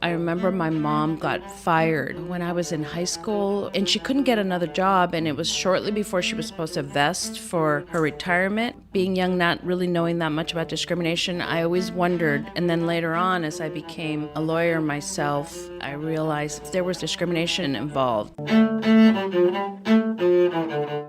I remember my mom got fired when I was in high school and she couldn't get another job, and it was shortly before she was supposed to vest for her retirement. Being young, not really knowing that much about discrimination, I always wondered. And then later on, as I became a lawyer myself, I realized there was discrimination involved.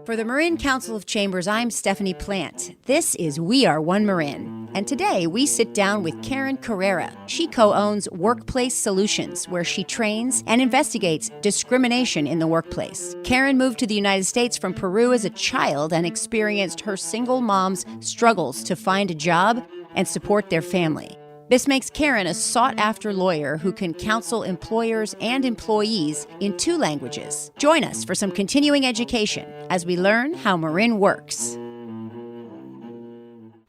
For the Marin Council of Chambers, I'm Stephanie Plant. This is We Are One Marin. And today we sit down with Karen Carrera. She co-owns Workplace Solutions, where she trains and investigates discrimination in the workplace. Karen moved to the United States from Peru as a child and experienced her single mom's struggles to find a job and support their family. This makes Karen a sought-after lawyer who can counsel employers and employees in 2 languages. Join us for some continuing education as we learn how Marin works.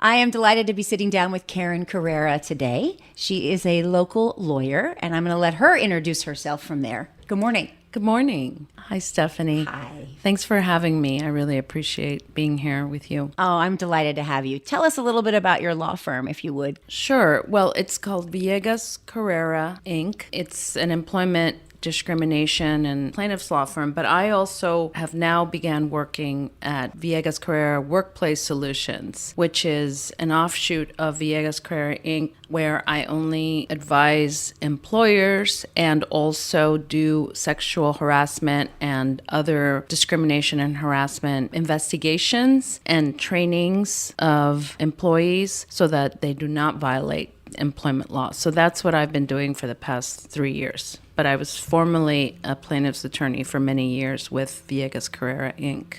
I am delighted to be sitting down with Karen Carrera today. She is a local lawyer, and I'm going to let her introduce herself from there. Good morning. Good morning. Hi, Stephanie. Hi. Thanks for having me. I really appreciate being here with you. Oh, I'm delighted to have you. Tell us a little bit about your law firm, if you would. Sure. Well, it's called Villegas Carrera, Inc. It's an employment discrimination and plaintiff's law firm, but I also have now began working at Villegas Carrera Workplace Solutions, which is an offshoot of Villegas Carrera Inc., where I only advise employers and also do sexual harassment and other discrimination and harassment investigations and trainings of employees so that they do not violate employment law. So that's what I've been doing for the past 3 years. But I was formerly a plaintiff's attorney for many years with Villegas Carrera, Inc.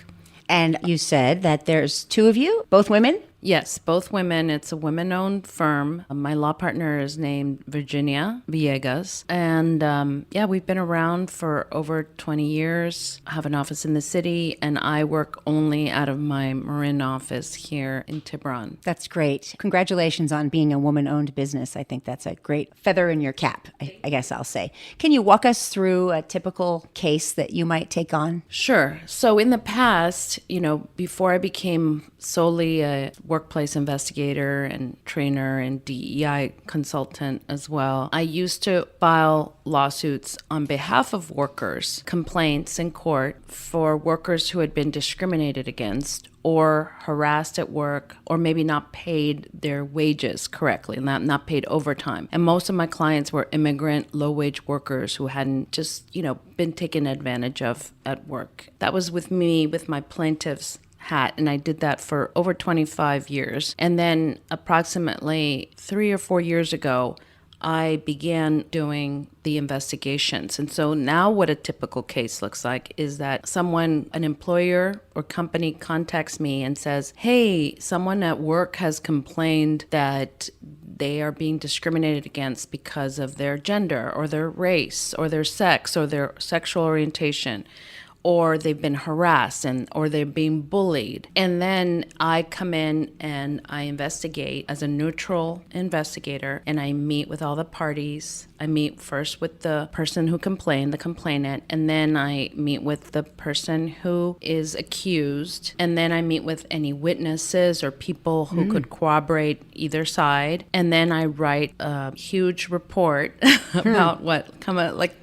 And you said that there's 2 of you, both women? Yes, both women. It's a women-owned firm. My law partner is named Virginia Villegas. And we've been around for over 20 years. I have an office in the city, and I work only out of my Marin office here in Tiburon. That's great. Congratulations on being a woman-owned business. I think that's a great feather in your cap, I guess I'll say. Can you walk us through a typical case that you might take on? Sure. So in the past, before I became solely a workplace investigator and trainer and DEI consultant as well, I used to file lawsuits on behalf of workers, complaints in court for workers who had been discriminated against or harassed at work, or maybe not paid their wages correctly, not paid overtime. And most of my clients were immigrant, low-wage workers who hadn't just, been taken advantage of at work. That was with me, with my plaintiff's hat, and I did that for over 25 years. And then approximately 3 or 4 years ago, I began doing the investigations. And so now what a typical case looks like is that an employer or company contacts me and says, hey, someone at work has complained that they are being discriminated against because of their gender or their race or their sex or their sexual orientation, or they've been harassed or they're being bullied. And then I come in and I investigate as a neutral investigator, and I meet with all the parties. I meet first with the person who complained, the complainant, and then I meet with the person who is accused, and then I meet with any witnesses or people who could corroborate either side. And then I write a huge report about like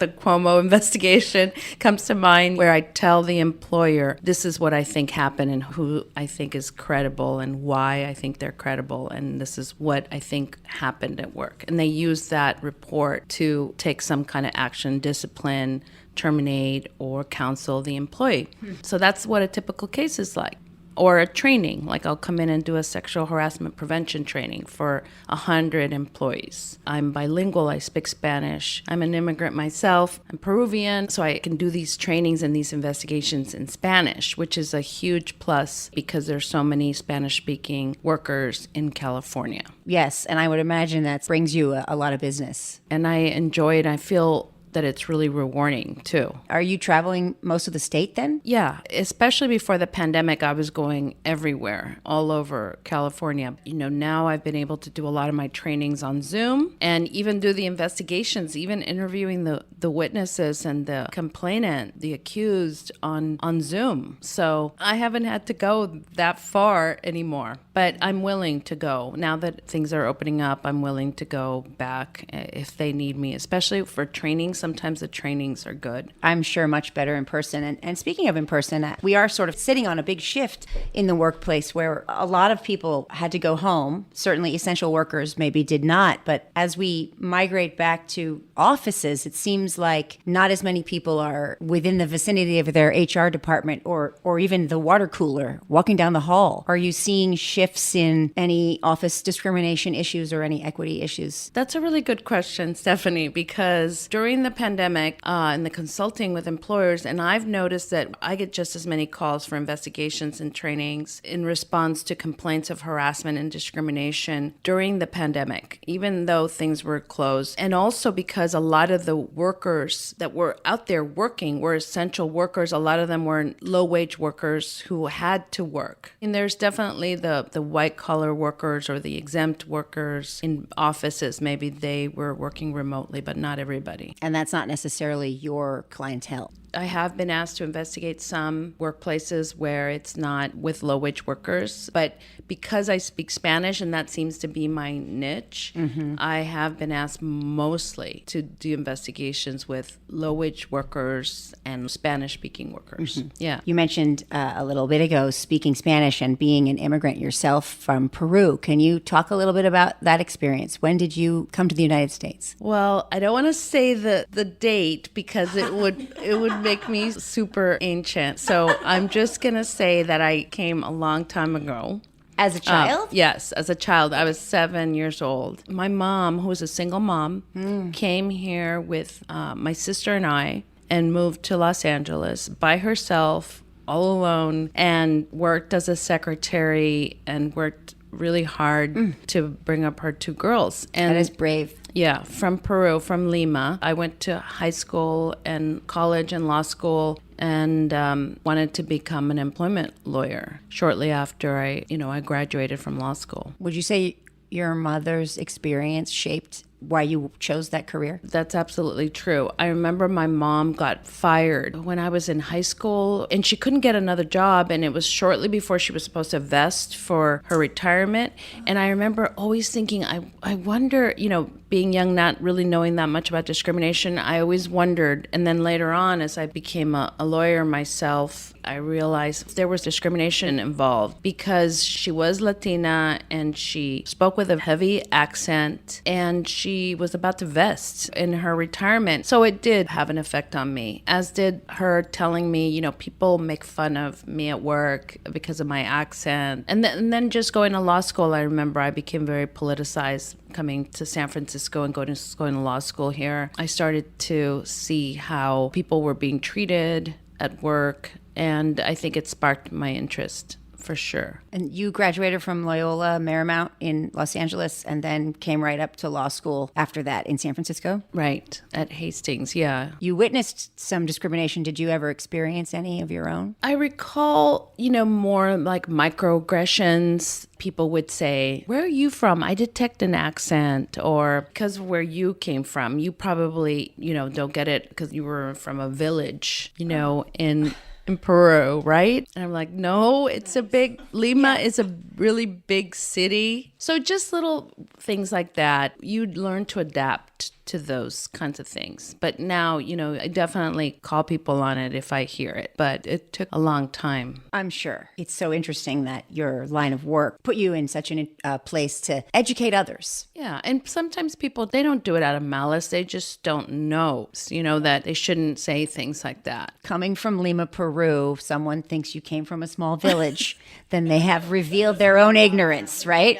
the Cuomo investigation comes to mind, where I tell the employer, this is what I think happened and who I think is credible and why I think they're credible, and this is what I think happened at work. And they use that report to take some kind of action, discipline, terminate, or counsel the employee. So that's what a typical case is like. Or a training, like I'll come in and do a sexual harassment prevention training for 100 employees. I'm bilingual, I speak Spanish. I'm an immigrant myself, I'm Peruvian, so I can do these trainings and these investigations in Spanish, which is a huge plus because there's so many Spanish-speaking workers in California. Yes, and I would imagine that brings you a lot of business. And I enjoy it. I feel that it's really rewarding too. Are you traveling most of the state then? Yeah, especially before the pandemic, I was going everywhere, all over California. Now I've been able to do a lot of my trainings on Zoom and even do the investigations, even interviewing the witnesses and the complainant, the accused on Zoom. So I haven't had to go that far anymore, but I'm willing to go. Now that things are opening up, I'm willing to go back if they need me, especially for training. Sometimes the trainings are good. I'm sure much better in person. And speaking of in person, we are sort of sitting on a big shift in the workplace where a lot of people had to go home. Certainly essential workers maybe did not. But as we migrate back to offices, it seems like not as many people are within the vicinity of their HR department or even the water cooler walking down the hall. Are you seeing shifts in any office discrimination issues or any equity issues? That's a really good question, Stephanie, because during the pandemic and the consulting with employers, and I've noticed that I get just as many calls for investigations and trainings in response to complaints of harassment and discrimination during the pandemic, even though things were closed. And also because a lot of the workers that were out there working were essential workers. A lot of them were low-wage workers who had to work. And there's definitely the white-collar workers or the exempt workers in offices. Maybe they were working remotely, but not everybody. And that's not necessarily your clientele. I have been asked to investigate some workplaces where it's not with low-wage workers, but because I speak Spanish and that seems to be my niche, I have been asked mostly to do investigations with low-wage workers and Spanish-speaking workers. Yeah. You mentioned a little bit ago speaking Spanish and being an immigrant yourself from Peru. Can you talk a little bit about that experience? When did you come to the United States? Well, I don't want to say the date because it would make me super ancient. So I'm just going to say that I came a long time ago. As a child? Yes, as a child. I was 7 years old. My mom, who was a single mom, came here with my sister and I and moved to Los Angeles by herself, all alone, and worked as a secretary and worked really hard to bring up her 2 girls. And that is brave. Yeah, from Peru, from Lima. I went to high school and college and law school and wanted to become an employment lawyer shortly after I graduated from law school. Would you say your mother's experience shaped why you chose that career? That's absolutely true. I remember my mom got fired when I was in high school and she couldn't get another job, and it was shortly before she was supposed to vest for her retirement. And I remember always thinking, I wonder, being young, not really knowing that much about discrimination, I always wondered. And then later on, as I became a lawyer myself, I realized there was discrimination involved because she was Latina and she spoke with a heavy accent and she was about to vest in her retirement. So it did have an effect on me, as did her telling me, people make fun of me at work because of my accent. And then just going to law school, I remember I became very politicized coming to San Francisco and going to law school here. I started to see how people were being treated at work, and I think it sparked my interest for sure. And you graduated from Loyola Marymount in Los Angeles and then came right up to law school after that in San Francisco? Right, at Hastings, yeah. You witnessed some discrimination. Did you ever experience any of your own? I recall, more like microaggressions. People would say, "Where are you from? I detect an accent," or because of where you came from, you probably, don't get it because you were from a village, in Peru, right? And I'm like, no, Lima is a really big city. So just little things like that, you'd learn to adapt to those kinds of things. But now, I definitely call people on it if I hear it, but it took a long time. I'm sure. It's so interesting that your line of work put you in such a place to educate others. Yeah, and sometimes people, they don't do it out of malice. They just don't know, that they shouldn't say things like that. Coming from Lima, Peru, if someone thinks you came from a small village, then they have revealed their own ignorance, right?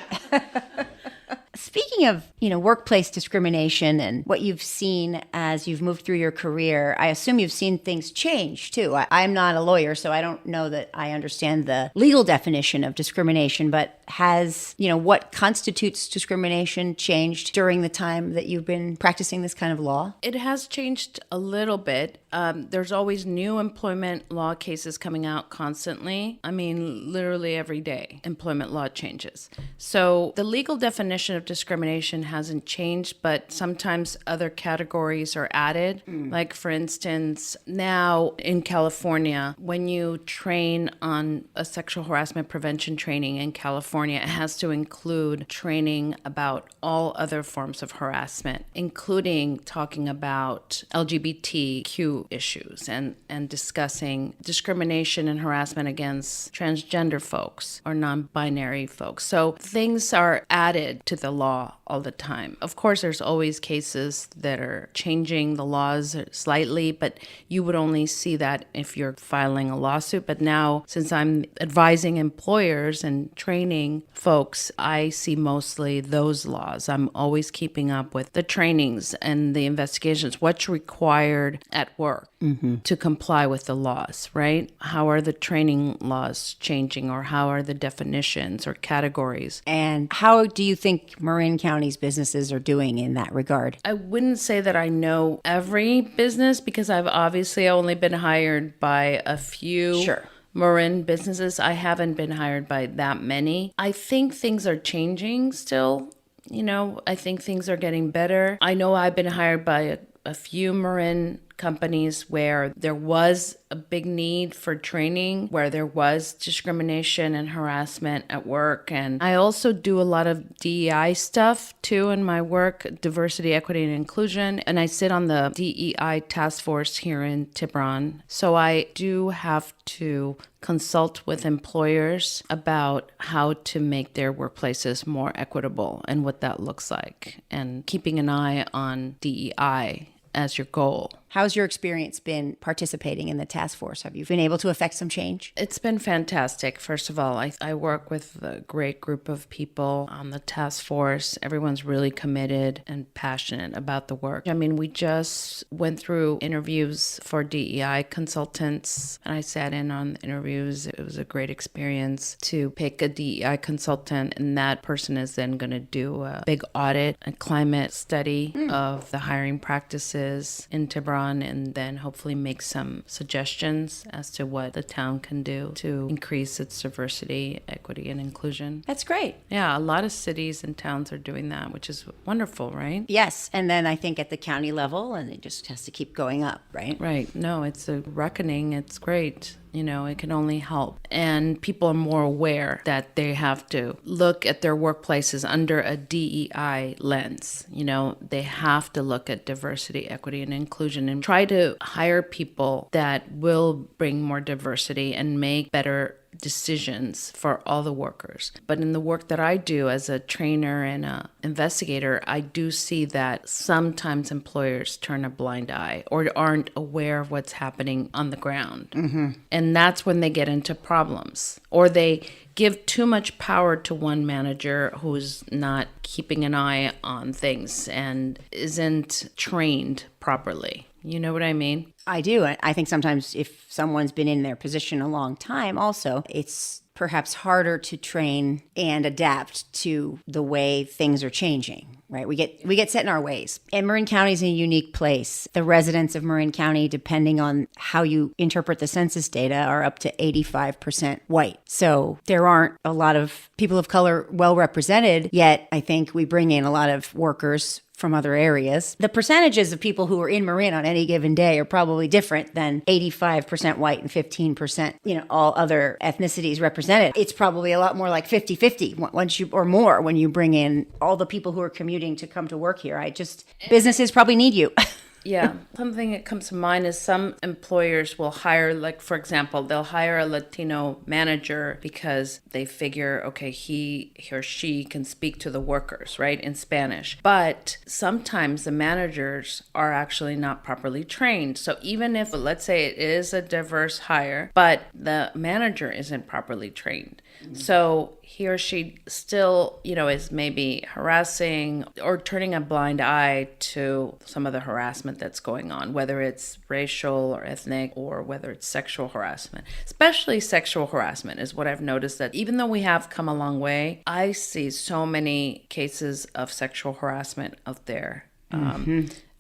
Speaking of, workplace discrimination and what you've seen as you've moved through your career, I assume you've seen things change too. I'm not a lawyer, so I don't know that I understand the legal definition of discrimination, but has, what constitutes discrimination changed during the time that you've been practicing this kind of law? It has changed a little bit. There's always new employment law cases coming out constantly. I mean, literally every day, employment law changes. So the legal definition of discrimination hasn't changed, but sometimes other categories are added. Like, for instance, now in California, when you train on a sexual harassment prevention training in California, it has to include training about all other forms of harassment, including talking about LGBTQ issues and discussing discrimination and harassment against transgender folks or non-binary folks. So things are added to the law all the time. Of course, there's always cases that are changing the laws slightly, but you would only see that if you're filing a lawsuit. But now, since I'm advising employers and training folks, I see mostly those laws. I'm always keeping up with the trainings and the investigations, what's required at work to comply with the laws, right? How are the training laws changing, or how are the definitions or categories? And how do you think Marin County's businesses are doing in that regard? I wouldn't say that I know every business, because I've obviously only been hired by a few Marin businesses. I haven't been hired by that many. I think things are changing still. I think things are getting better. I know I've been hired by a few Marin companies where there was a big need for training, where there was discrimination and harassment at work. And I also do a lot of DEI stuff too in my work, diversity, equity, and inclusion. And I sit on the DEI task force here in Tiburon. So I do have to consult with employers about how to make their workplaces more equitable and what that looks like, and keeping an eye on DEI as your goal. How's your experience been participating in the task force? Have you been able to affect some change? It's been fantastic. First of all, I work with a great group of people on the task force. Everyone's really committed and passionate about the work. I mean, we just went through interviews for DEI consultants, and I sat in on the interviews. It was a great experience to pick a DEI consultant, and that person is then going to do a big audit, a climate study of the hiring practices in Tiburon, and then hopefully make some suggestions as to what the town can do to increase its diversity, equity, and inclusion. That's great. Yeah, a lot of cities and towns are doing that, which is wonderful, right? Yes, and then I think at the county level, and it just has to keep going up, right? Right. No, it's a reckoning. It's great. It can only help. And people are more aware that they have to look at their workplaces under a DEI lens. They have to look at diversity, equity, and inclusion, and try to hire people that will bring more diversity and make better decisions for all the workers. But in the work that I do as a trainer and an investigator, I do see that sometimes employers turn a blind eye or aren't aware of what's happening on the ground. And that's when they get into problems, or they give too much power to one manager who's not keeping an eye on things and isn't trained properly. You know what I mean? I do. I think sometimes if someone's been in their position a long time also, it's perhaps harder to train and adapt to the way things are changing, right? We get set in our ways. And Marin County is a unique place. The residents of Marin County, depending on how you interpret the census data, are up to 85% white. So there aren't a lot of people of color well represented, yet I think we bring in a lot of workers from other areas. The percentages of people who are in Marin on any given day are probably different than 85% white and 15%, all other ethnicities represented. It's probably a lot more like 50-50 or more when you bring in all the people who are commuting to come to work here. Businesses probably need you. Yeah. Something that comes to mind is some employers will hire, like, for example, they'll hire a Latino manager because they figure, okay, he or she can speak to the workers, right, in Spanish. But sometimes the managers are actually not properly trained. So even if, let's say it is a diverse hire, but the manager isn't properly trained. So he or she still, is maybe harassing or turning a blind eye to some of the harassment that's going on, whether it's racial or ethnic or whether it's sexual harassment. Especially sexual harassment is what I've noticed, that even though we have come a long way, I see so many cases of sexual harassment out there.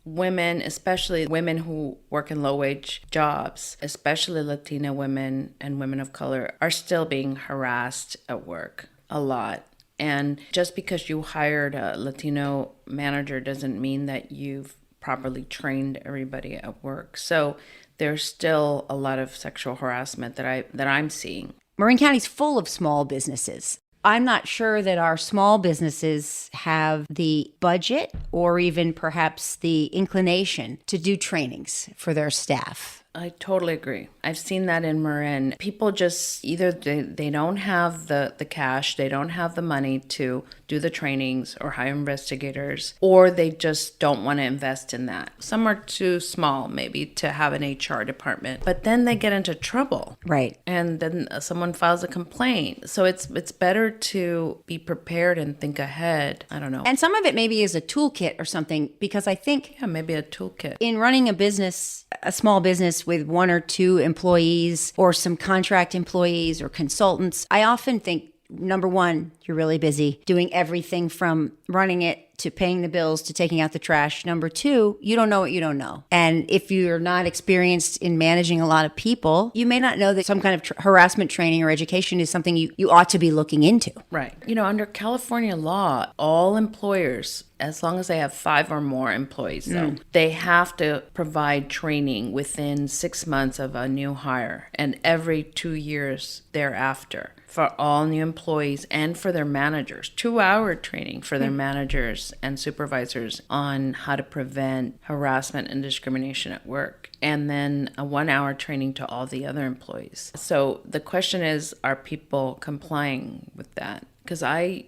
Women, especially women who work in low-wage jobs, especially Latina women and women of color, are still being harassed at work a lot. And just because you hired a Latino manager doesn't mean that you've properly trained everybody at work. So there's still a lot of sexual harassment that I'm seeing. Marin County's full of small businesses. I'm not sure that our small businesses have the budget or even perhaps the inclination to do trainings for their staff. I totally agree. I've seen that in Marin. People just either they don't have the cash, they don't have the money to do the trainings or hire investigators, or they just don't want to invest in that. Some are too small maybe to have an HR department, but then they get into trouble. Right. And then someone files a complaint. So it's better to be prepared and think ahead. I don't know. And some of it maybe is a toolkit or something, because I think maybe a toolkit. In running a business, a small business with one or two employees or some contract employees or consultants, I often think, number one, you're really busy doing everything from running it to paying the bills to taking out the trash. Number two, you don't know what you don't know. And if you're not experienced in managing a lot of people, you may not know that some kind of harassment training or education is something you ought to be looking into. Right. Under California law, all employers, as long as they have 5 or more employees, though, they have to provide training within 6 months of a new hire and every 2 years thereafter for all new employees and for their managers. 2-hour training for their managers and supervisors on how to prevent harassment and discrimination at work. And then a 1-hour training to all the other employees. So the question is, are people complying with that? Because I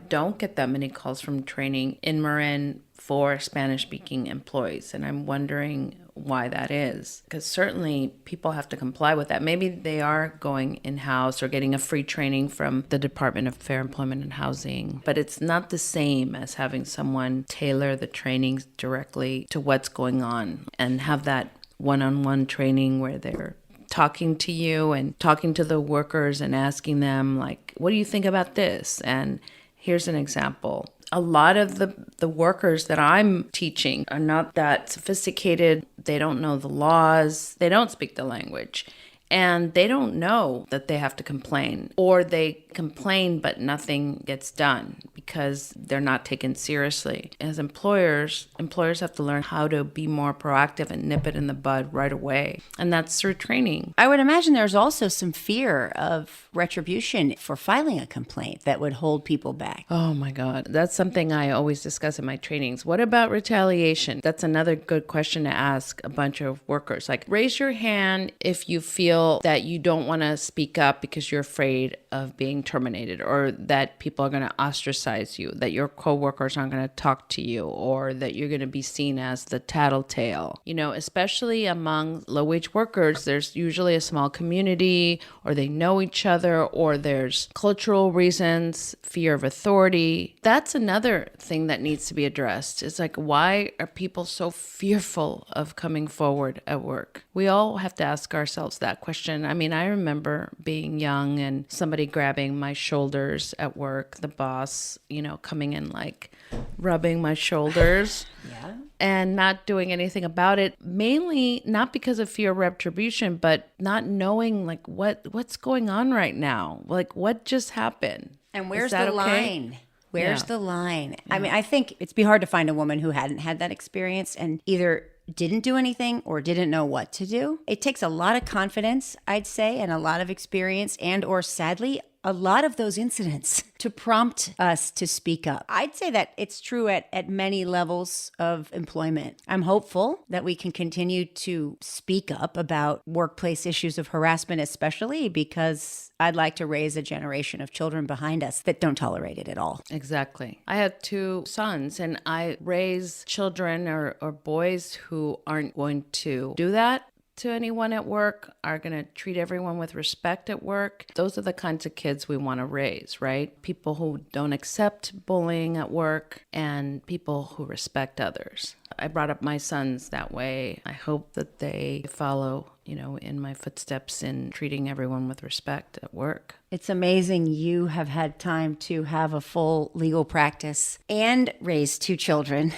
don't get that many calls from training in Marin for Spanish-speaking employees. And I'm wondering why that is. Because certainly people have to comply with that. Maybe they are going in-house or getting a free training from the Department of Fair Employment and Housing. But it's not the same as having someone tailor the trainings directly to what's going on and have that one-on-one training where they're talking to you and talking to the workers and asking them, like, what do you think about this? And here's an example. A lot of the workers that I'm teaching are not that sophisticated. They don't know the laws. They don't speak the language. And they don't know that they have to complain, or they complain but nothing gets done because they're not taken seriously. As employers have to learn how to be more proactive and nip it in the bud right away. And that's through training. I would imagine there's also some fear of retribution for filing a complaint that would hold people back. Oh my God. That's something I always discuss in my trainings. What about retaliation? That's another good question to ask a bunch of workers. Like, raise your hand if you feel that you don't want to speak up because you're afraid of being terminated, or that people are going to ostracize you, that your coworkers aren't going to talk to you, or that you're going to be seen as the tattletale. Especially among low-wage workers, there's usually a small community, or they know each other, or there's cultural reasons, fear of authority. That's another thing that needs to be addressed. It's like, why are people so fearful of coming forward at work? We all have to ask ourselves that question. I mean, I remember being young and somebody grabbing my shoulders at work, the boss, coming in, like, rubbing my shoulders. Yeah. And not doing anything about it, mainly not because of fear of retribution, but not knowing, like, what's going on right now. Like, what just happened? And where's the line? Where's Yeah. the line? Yeah. I mean, I think it'd be hard to find a woman who hadn't had that experience and either didn't do anything or didn't know what to do. It takes a lot of confidence, I'd say, and a lot of experience, and or sadly, a lot of those incidents to prompt us to speak up. I'd say that it's true at many levels of employment. I'm hopeful that we can continue to speak up about workplace issues of harassment, especially because I'd like to raise a generation of children behind us that don't tolerate it at all. Exactly. I have 2 sons, and I raise children or boys who aren't going to do that to anyone at work, are going to treat everyone with respect at work. Those are the kinds of kids we want to raise, right? People who don't accept bullying at work and people who respect others. I brought up my sons that way. I hope that they follow, in my footsteps in treating everyone with respect at work. It's amazing you have had time to have a full legal practice and raise 2 children.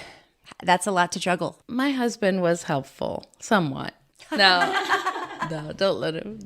That's a lot to juggle. My husband was helpful, somewhat. No, don't let him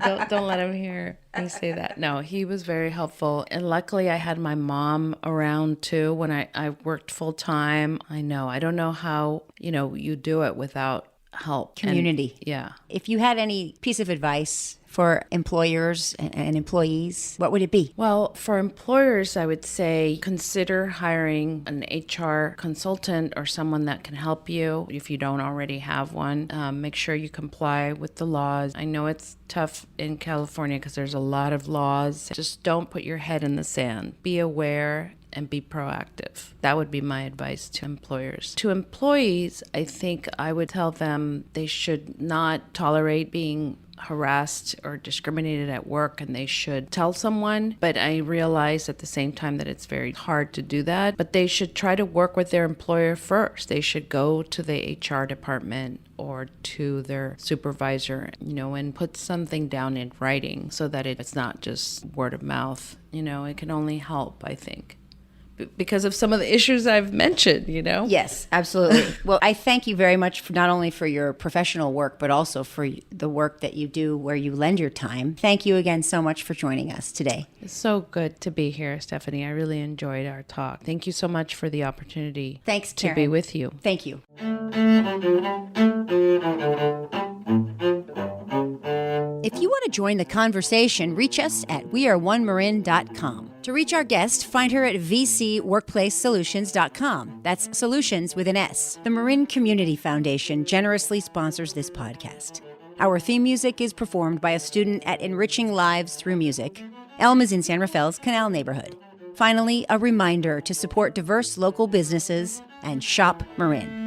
hear me say that. No, he was very helpful. And luckily I had my mom around too when I worked full time. I don't know how, you do it without help. Community. And, yeah. If you had any piece of advice for employers and employees, what would it be? Well, for employers, I would say consider hiring an HR consultant or someone that can help you if you don't already have one. Make sure you comply with the laws. I know it's tough in California because there's a lot of laws. Just don't put your head in the sand. Be aware and be proactive. That would be my advice to employers. To employees, I think I would tell them they should not tolerate being harassed or discriminated at work, and they should tell someone. But I realize at the same time that it's very hard to do that. But they should try to work with their employer first. They should go to the HR department or to their supervisor, and put something down in writing so that it's not just word of mouth. It can only help, I think, because of some of the issues I've mentioned, Yes, absolutely. Well, I thank you very much for not only for your professional work, but also for the work that you do where you lend your time. Thank you again so much for joining us today. It's so good to be here, Stephanie. I really enjoyed our talk. Thank you so much for the opportunity Thanks, to Karen. be with you. Thank you. If you want to join the conversation, reach us at weareonemarin.com. To reach our guest, find her at vcworkplacesolutions.com. That's solutions with an S. The Marin Community Foundation generously sponsors this podcast. Our theme music is performed by a student at Enriching Lives Through Music. Elm is in San Rafael's Canal neighborhood. Finally, a reminder to support diverse local businesses and shop Marin.